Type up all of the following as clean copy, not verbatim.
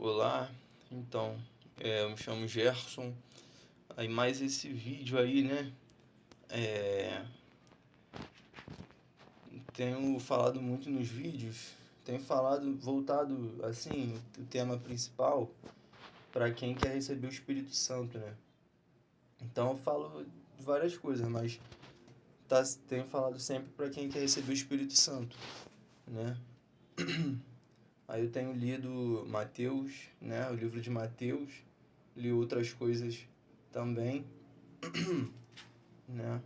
Olá, então, eu me chamo Gerson. Aí mais esse vídeo aí, né? É, tenho falado muito nos vídeos, tenho falado voltado assim, o tema principal para quem quer receber o Espírito Santo, né? Então eu falo de várias coisas, mas tenho falado sempre para quem quer receber o Espírito Santo, né? Aí eu tenho lido Mateus, né? O livro de Mateus, li outras coisas também, né?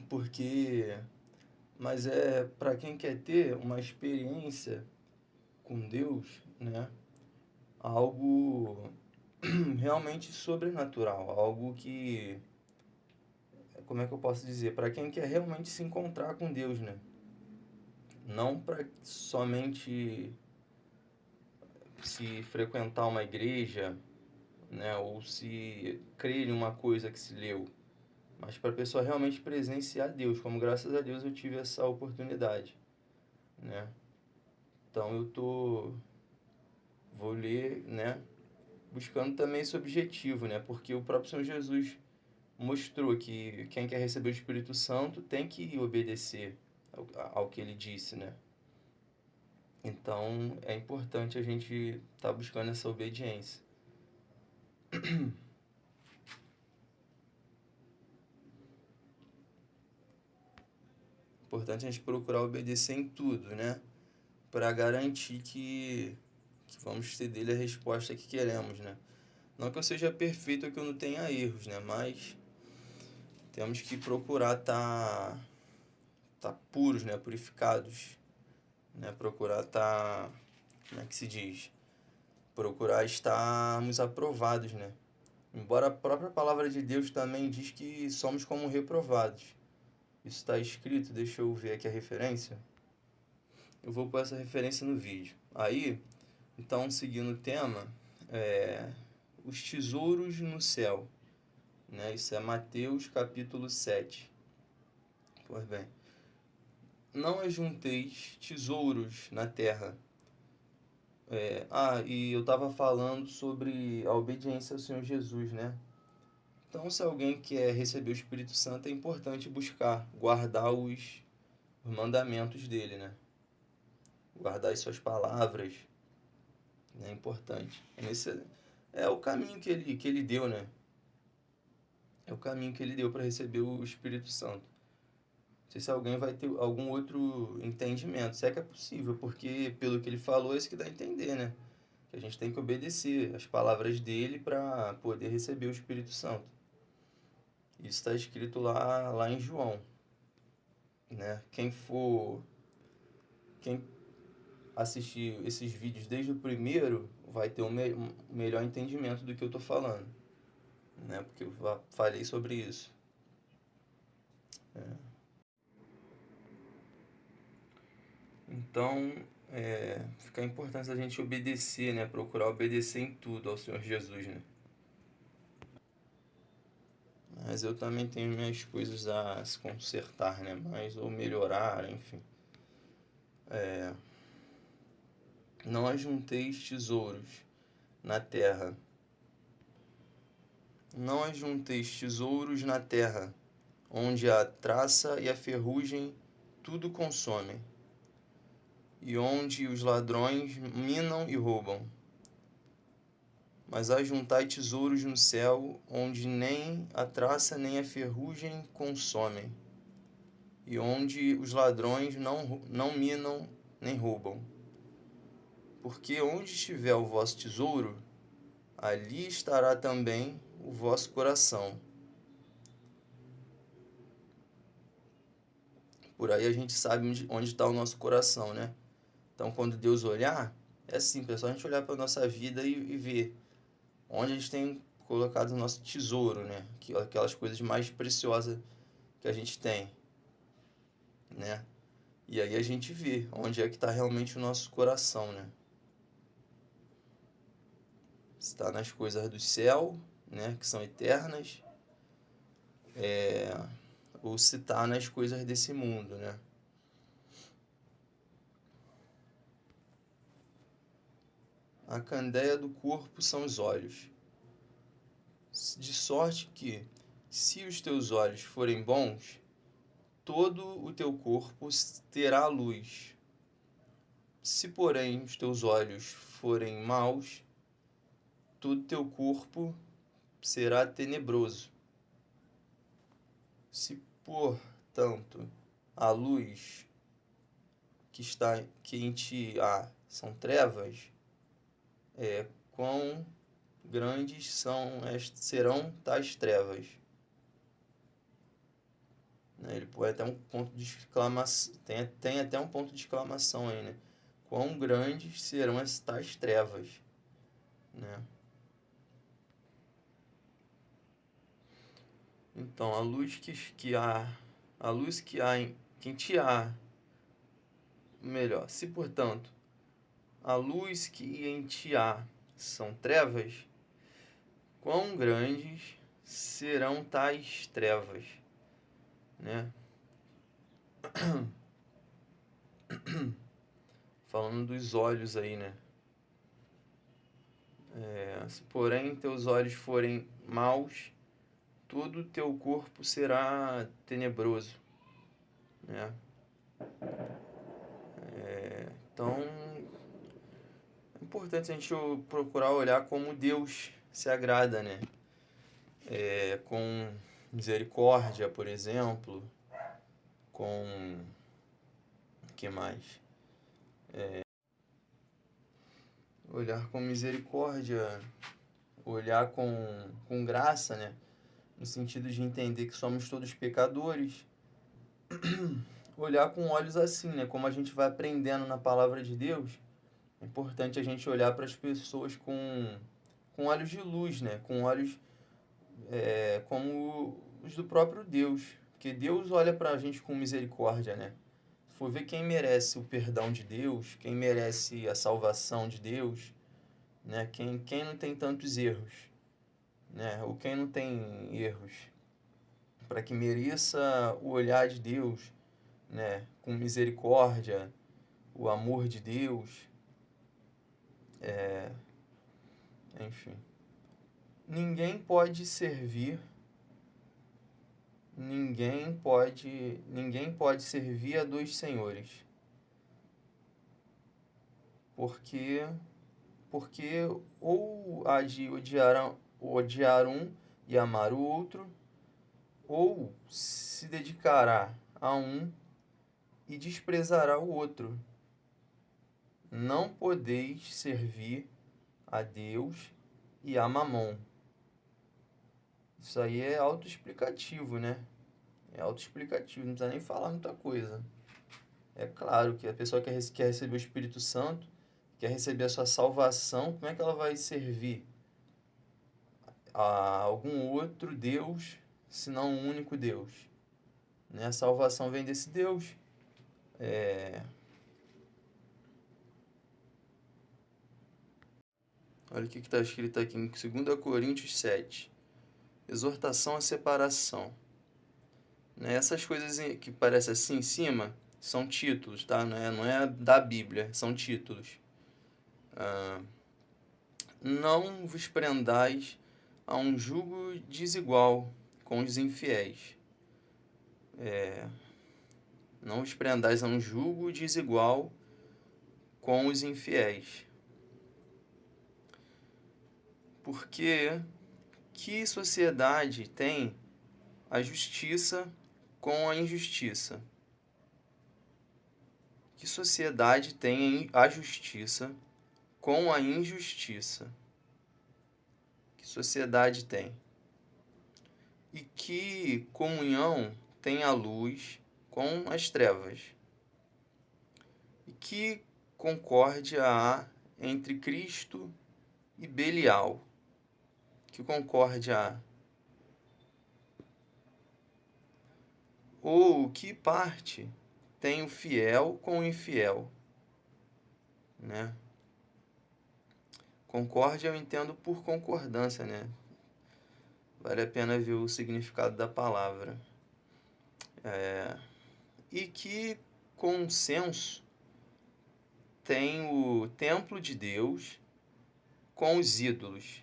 Porque, mas é para quem quer ter uma experiência com Deus, né? Algo realmente sobrenatural, algo que, como é que eu posso dizer? Para quem quer realmente se encontrar com Deus, né? Não para somente se frequentar uma igreja, né? Ou se crer em uma coisa que se leu, mas para a pessoa realmente presenciar Deus, como graças a Deus eu tive essa oportunidade, né? Então vou ler, né, buscando também esse objetivo, né? Porque o próprio Senhor Jesus mostrou que quem quer receber o Espírito Santo tem que obedecer ao que ele disse, né? Então é importante a gente estar buscando essa obediência. Importante a gente procurar obedecer em tudo, né? Para garantir que vamos ter dele a resposta que queremos, né? Não que eu seja perfeito ou que eu não tenha erros, né? Mas temos que procurar tá puros, né? Purificados, né? Procurar como é que se diz? Procurar estarmos aprovados, né? Embora a própria palavra de Deus também diz que somos como reprovados. Isso está escrito, deixa eu ver aqui a referência. Eu vou pôr essa referência no vídeo. Aí, então, seguindo o tema, os tesouros no céu, né? Isso é Mateus capítulo 7. Pois bem, não ajunteis tesouros na terra. E eu estava falando sobre a obediência ao Senhor Jesus, né? Então, se alguém quer receber o Espírito Santo, é importante buscar, guardar os mandamentos dele, né? Guardar as suas palavras, né? É importante. É o caminho que ele deu, né? É o caminho que ele deu para receber o Espírito Santo. Não sei se alguém vai ter algum outro entendimento, se é que é possível, porque pelo que ele falou, é isso que dá a entender, né? Que a gente tem que obedecer as palavras dele para poder receber o Espírito Santo. Isso está escrito lá em João, né? Quem assistir esses vídeos desde o primeiro vai ter um melhor entendimento do que eu estou falando, né? Porque eu falei sobre isso. Então, fica importante a gente obedecer, né? Procurar obedecer em tudo ao Senhor Jesus, né? Mas eu também tenho minhas coisas a se consertar, né? Mas, ou melhorar, enfim. Não ajunteis tesouros na terra. Não ajunteis tesouros na terra, onde a traça e a ferrugem tudo consomem, e onde os ladrões minam e roubam. Mas ajuntai tesouros no céu, onde nem a traça nem a ferrugem consomem, e onde os ladrões não minam nem roubam. Porque onde estiver o vosso tesouro, ali estará também o vosso coração. Por aí a gente sabe onde está o nosso coração, né? Então, quando Deus olhar, é simples, é só a gente olhar para a nossa vida e ver onde a gente tem colocado o nosso tesouro, né? Aquelas coisas mais preciosas que a gente tem, né? E aí a gente vê onde é que está realmente o nosso coração, né? Se está nas coisas do céu, né? Que são eternas, ou se está nas coisas desse mundo, né? A candeia do corpo são os olhos. De sorte que, se os teus olhos forem bons, todo o teu corpo terá luz. Se, porém, os teus olhos forem maus, todo o teu corpo será tenebroso. Se, portanto, a luz que em ti há são trevas, quão grandes serão tais trevas. Ele põe até um ponto de exclamação, tem até um ponto de exclamação aí, né? Quão grandes serão as tais trevas, né? Então, a luz que há em ti há, melhor, se portanto a luz que em ti há são trevas, quão grandes serão tais trevas, né? Falando dos olhos aí, né? Se porém teus olhos forem maus, todo o teu corpo será tenebroso, né? Então, é importante a gente procurar olhar como Deus se agrada, né? Com misericórdia, por exemplo, com... o que mais? Olhar com misericórdia, olhar com graça, né? No sentido de entender que somos todos pecadores. Olhar com olhos assim, né? Como a gente vai aprendendo na palavra de Deus, é importante a gente olhar para as pessoas com olhos de luz, né? Com olhos como os do próprio Deus. Porque Deus olha para a gente com misericórdia, né? Se for ver quem merece o perdão de Deus, quem merece a salvação de Deus, né? Quem não tem tantos erros, né? Ou quem não tem erros, para que mereça o olhar de Deus, né? Com misericórdia, o amor de Deus, enfim. Ninguém pode servir a dois senhores, porque ou há de odiar um e amar o outro, ou se dedicará a um e desprezará o outro. Não podeis servir a Deus e a Mamon. Isso aí é autoexplicativo, né? É autoexplicativo, não precisa nem falar muita coisa. É claro que a pessoa quer receber o Espírito Santo, quer receber a sua salvação, como é que ela vai servir a algum outro Deus, senão um único Deus? Né? A salvação vem desse Deus. Olha o que está escrito aqui em 2 Coríntios 7. Exortação à separação. Né? Essas coisas que parecem assim em cima são títulos, tá? Não é da Bíblia, são títulos. Não vos prendais a um jugo desigual com os infiéis. Não vos prendais a um jugo desigual com os infiéis. Porque que sociedade tem a justiça com a injustiça? Que sociedade tem a justiça com a injustiça? Que sociedade tem? E que comunhão tem a luz com as trevas? E que concórdia há entre Cristo e Belial? Que concórdia há? Ou que parte tem o fiel com o infiel? Né? Concórdia eu entendo por concordância, né? Vale a pena ver o significado da palavra. E que consenso tem o templo de Deus com os ídolos.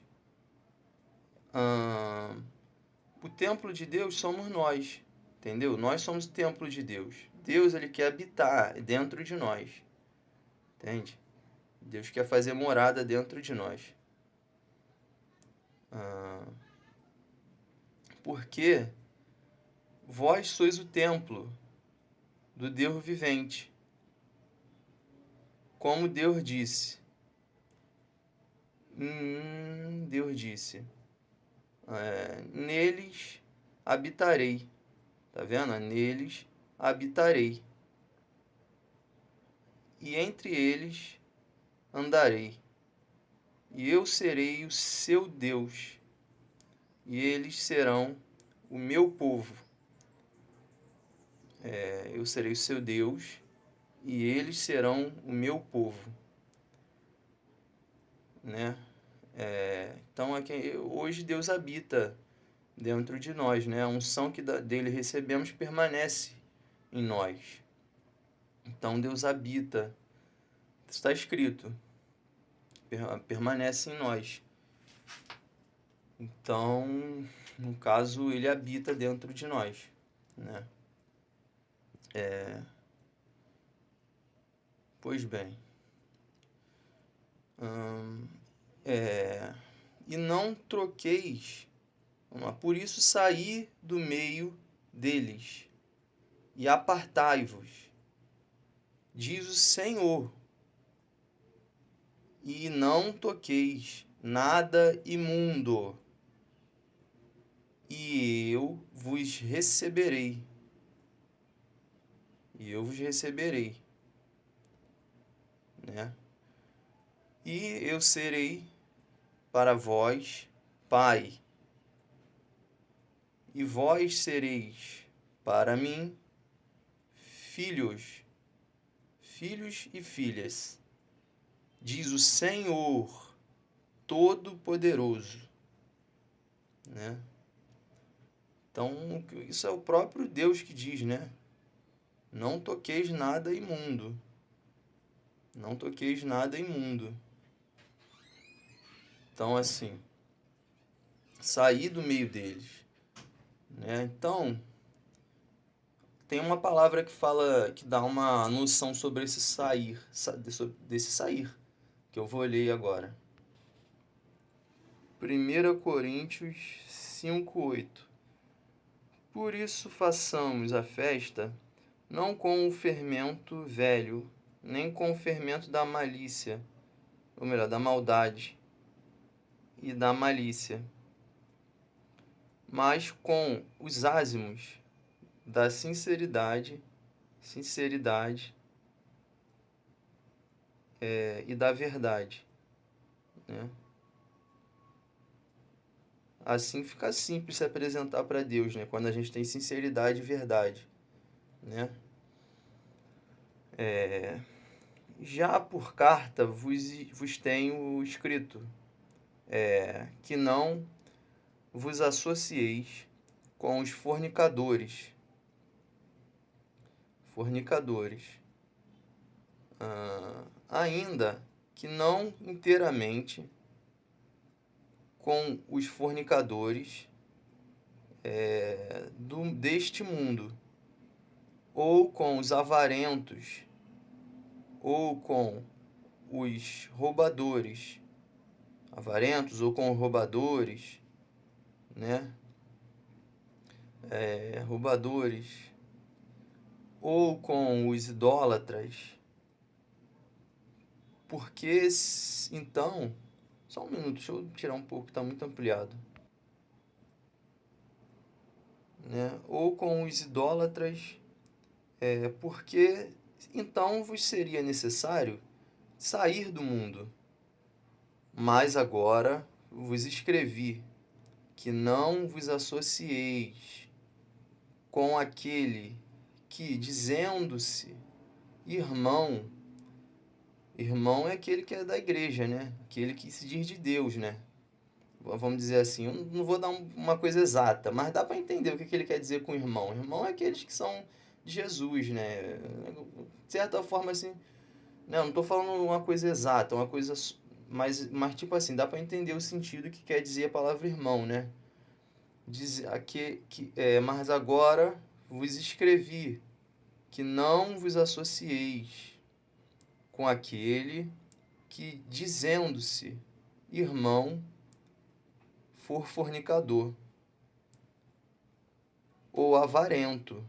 O templo de Deus somos nós, entendeu? Nós somos o templo de Deus. Deus, ele quer habitar dentro de nós, entende? Deus quer fazer morada dentro de nós. Porque vós sois o templo do Deus vivente. Como Deus disse. Deus disse. Neles habitarei. Tá vendo? Neles habitarei. E entre eles andarei. E eu serei o seu Deus. E eles serão o meu povo. Eu serei o seu Deus. E eles serão o meu povo. Né? Então, hoje Deus habita dentro de nós, né? A unção que dele recebemos permanece em nós. Então, Deus habita. Está escrito. Permanece em nós. Então, no caso, ele habita dentro de nós, né? Pois bem. E não troqueis, por isso saí do meio deles e apartai-vos, diz o Senhor, e não toqueis nada imundo, e eu vos receberei. Né? E eu serei para vós pai, e vós sereis para mim filhos e filhas, diz o Senhor Todo-Poderoso. Né? Então, isso é o próprio Deus que diz, né? Não toqueis nada imundo. Não toqueis nada imundo. Então, assim, sair do meio deles. Né? Então, tem uma palavra que fala, que dá uma noção sobre esse sair, desse sair, que eu vou ler agora. 1 Coríntios 5:8. Por isso façamos a festa, não com o fermento velho, nem com o fermento da malícia, ou melhor, da maldade e da malícia, mas com os ázimos da sinceridade e da verdade. Né? Assim fica simples se apresentar para Deus, né? Quando a gente tem sinceridade e verdade. Né? Já por carta vos tenho escrito, que não vos associeis com os fornicadores. Ainda que não inteiramente com os fornicadores deste mundo, ou com os avarentos, ou com os roubadores, ou com roubadores, né? Roubadores, ou com os idólatras, porque então, só um minuto, deixa eu tirar um pouco, está muito ampliado, né? Ou com os idólatras, porque então vos seria necessário sair do mundo. Mas agora vos escrevi que não vos associeis com aquele que, dizendo-se irmão é aquele que é da igreja, né? Aquele que se diz de Deus, né? Vamos dizer assim, eu não vou dar uma coisa exata, mas dá para entender o que ele quer dizer com irmão. Irmão é aqueles que são de Jesus, né? De certa forma, assim, não estou falando uma coisa exata, uma coisa mas tipo assim, dá para entender o sentido que quer dizer a palavra irmão, né? Diz aqui mas agora vos escrevi que não vos associeis com aquele que, dizendo-se irmão, for fornicador, ou avarento,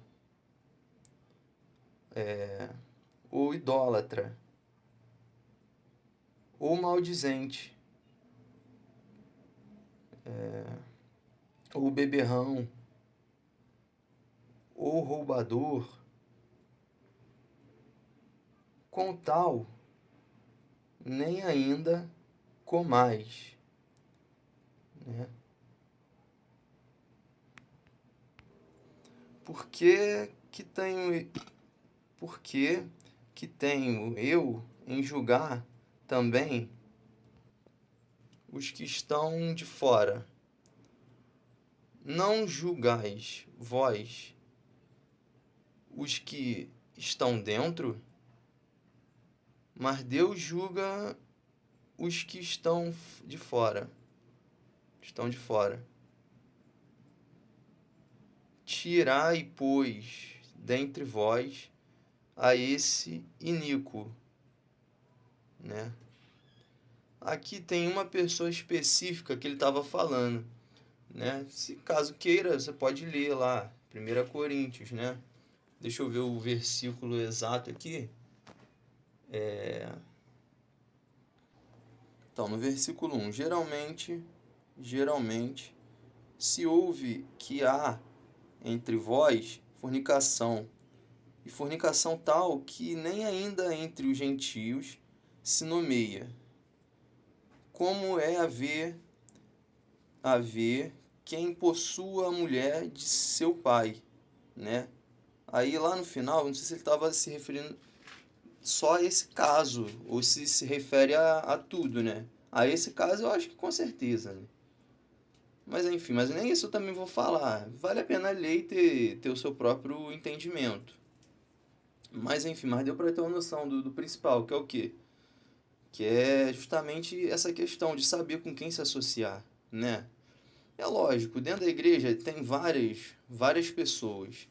ou idólatra, ou maldizente, ou beberrão, ou roubador, com tal, nem ainda comais, né? Por que que tenho, por que tenho eu em julgar também os que estão de fora? Não julgais vós os que estão dentro, mas Deus julga os que estão de fora. Estão de fora. Tirai, pois, dentre vós a esse iníquo, né? Aqui tem uma pessoa específica que ele estava falando, né? Se caso queira, você pode ler lá, 1 Coríntios, né? Deixa eu ver o versículo exato aqui. Então, no versículo 1, geralmente, se ouve que há entre vós fornicação, e fornicação tal que nem ainda entre os gentios se nomeia, como é haver quem possua a mulher de seu pai, né? Aí lá no final, não sei se ele estava se referindo só a esse caso, ou se refere a tudo, né? A esse caso eu acho que com certeza, né? Mas enfim, mas nem isso eu também vou falar. Vale a pena ler e ter o seu próprio entendimento. Mas enfim, mas deu para ter uma noção do principal, que é o quê? Que é justamente essa questão de saber com quem se associar, né? É lógico, dentro da igreja tem várias pessoas.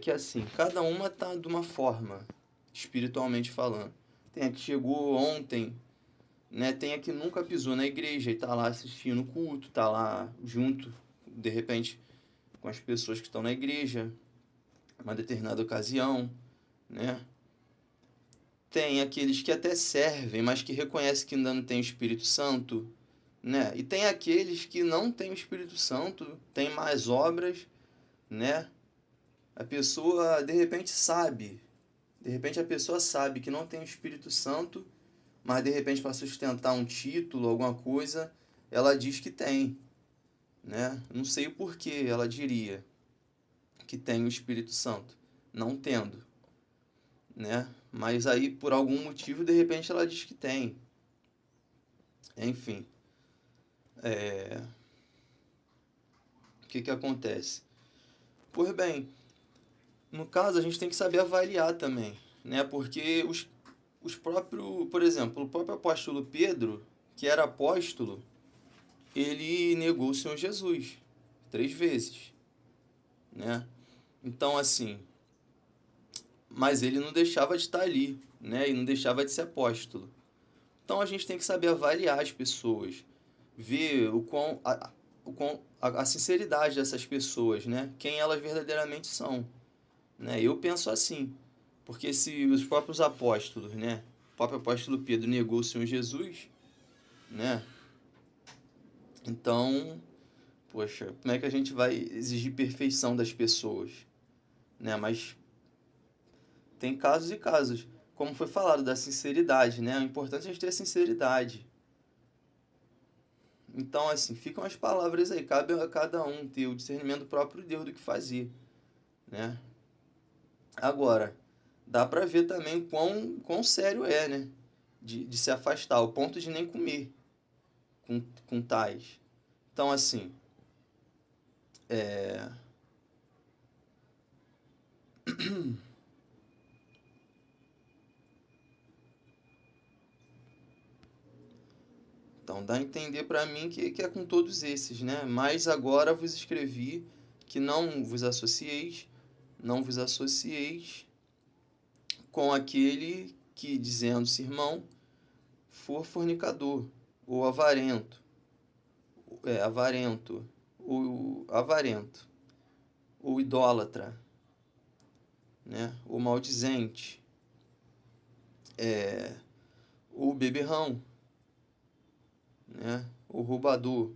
Que assim, cada uma tá de uma forma, espiritualmente falando. Tem a que chegou ontem, né? Tem a que nunca pisou na igreja e tá lá assistindo o culto, tá lá junto, de repente, com as pessoas que estão na igreja, uma determinada ocasião, né? Tem aqueles que até servem, mas que reconhecem que ainda não tem o Espírito Santo, né? E tem aqueles que não têm o Espírito Santo, têm mais obras, né? A pessoa de repente a pessoa sabe que não tem o Espírito Santo, mas de repente para sustentar um título, alguma coisa, ela diz que tem, né? Não sei o porquê ela diria que tem o Espírito Santo, não tendo, né? Mas aí por algum motivo de repente ela diz que tem. Enfim, o que que acontece? Pois bem, no caso a gente tem que saber avaliar também, né? Porque os próprios, por exemplo, o próprio apóstolo Pedro, que era apóstolo, ele negou o Senhor Jesus 3 vezes, né? Então, assim, mas ele não deixava de estar ali, né? E não deixava de ser apóstolo. Então a gente tem que saber avaliar as pessoas, ver a sinceridade dessas pessoas, né? Quem elas verdadeiramente são, né? Eu penso assim, porque se os próprios apóstolos, né? O próprio apóstolo Pedro negou o Senhor Jesus, né? Então, poxa, como é que a gente vai exigir perfeição das pessoas, né? Mas tem casos e casos, como foi falado da sinceridade, né? O importante é a gente ter a sinceridade. Então, assim, ficam as palavras aí, cabe a cada um ter o discernimento do próprio Deus do que fazer, né? Agora, dá pra ver também quão sério é, né? De se afastar, ao ponto de nem comer com tais. Então, assim, é, Então, dá a entender para mim que é com todos esses, né? Mas agora vos escrevi que não vos associeis com aquele que, dizendo-se irmão, for fornicador, ou avarento, ou idólatra, né? Ou maldizente, ou beberrão, né? Ou roubador,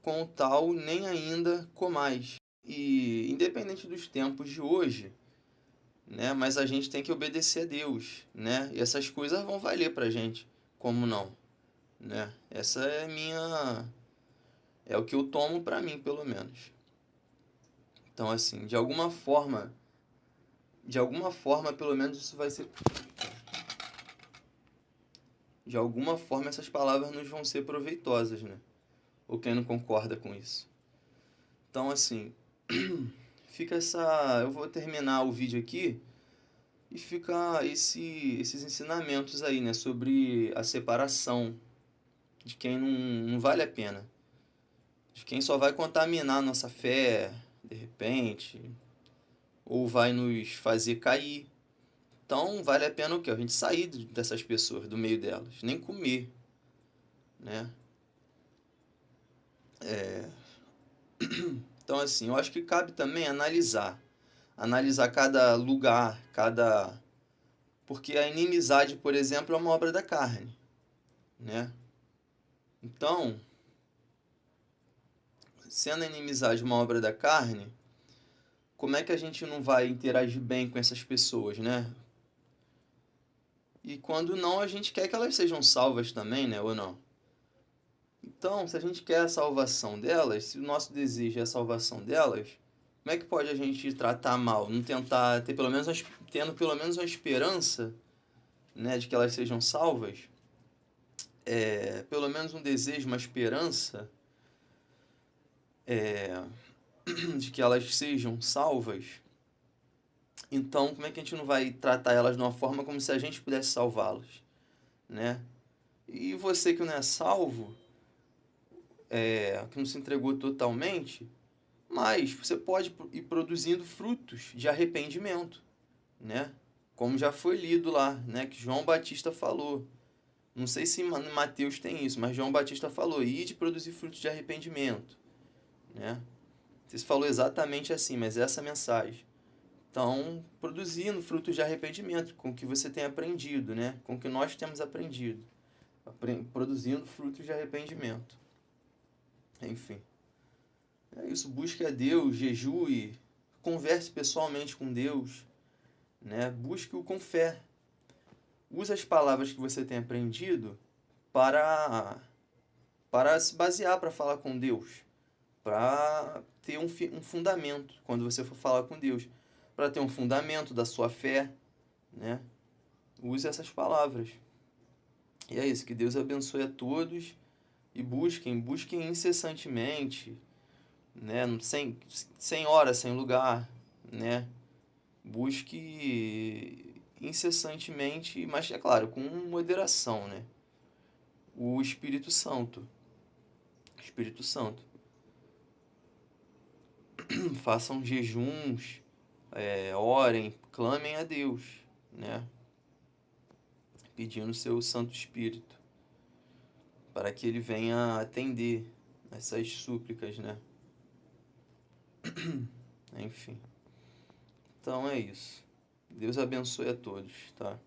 com tal nem ainda comais. E independente dos tempos de hoje, né? Mas a gente tem que obedecer a Deus, né? E essas coisas vão valer pra gente, como não, né? Essa é é o que eu tomo pra mim, pelo menos. Então, assim, de alguma forma, pelo menos isso vai ser, de alguma forma essas palavras nos vão ser proveitosas, né? Ou quem não concorda com isso. Então, assim, eu vou terminar o vídeo aqui e fica esses ensinamentos aí, né? Sobre a separação de quem não vale a pena. De quem só vai contaminar a nossa fé, de repente, ou vai nos fazer cair. Então, vale a pena o quê? A gente sair dessas pessoas, do meio delas. Nem comer, né? Então, assim, eu acho que cabe também analisar. Analisar cada lugar, cada... Porque a inimizade, por exemplo, é uma obra da carne, né? Então, sendo a inimizade uma obra da carne, como é que a gente não vai interagir bem com essas pessoas, né? E quando não, a gente quer que elas sejam salvas também, né? Ou não? Então, se a gente quer a salvação delas, se o nosso desejo é a salvação delas, como é que pode a gente tratar mal? Não tentar ter tendo pelo menos uma esperança, né, de que elas sejam salvas? Pelo menos um desejo, uma esperança, de que elas sejam salvas. Então, como é que a gente não vai tratar elas de uma forma como se a gente pudesse salvá-las, né? E você que não é salvo, que não se entregou totalmente, mas você pode ir produzindo frutos de arrependimento, né? Como já foi lido lá, né? Que João Batista falou. Não sei se em Mateus tem isso, mas João Batista falou: ide produzir frutos de arrependimento, né? Não sei se falou exatamente assim, mas essa é a mensagem. Então, produzindo frutos de arrependimento, com o que você tem aprendido, né? Com o que nós temos aprendido. Produzindo frutos de arrependimento. Enfim. É isso, busque a Deus, jejue, converse pessoalmente com Deus, né? Busque-o com fé. Use as palavras que você tem aprendido para se basear, para falar com Deus, para ter um fundamento quando você for falar com Deus, para ter um fundamento da sua fé, né? Use essas palavras. E é isso, que Deus abençoe a todos e busquem incessantemente, né? Sem hora, sem lugar, né? Busque incessantemente, mas é claro, com moderação, né? O Espírito Santo. Espírito Santo. Façam jejuns, orem, clamem a Deus, né? Pedindo o seu Santo Espírito, para que ele venha atender essas súplicas, né? Enfim. Então é isso. Deus abençoe a todos, tá?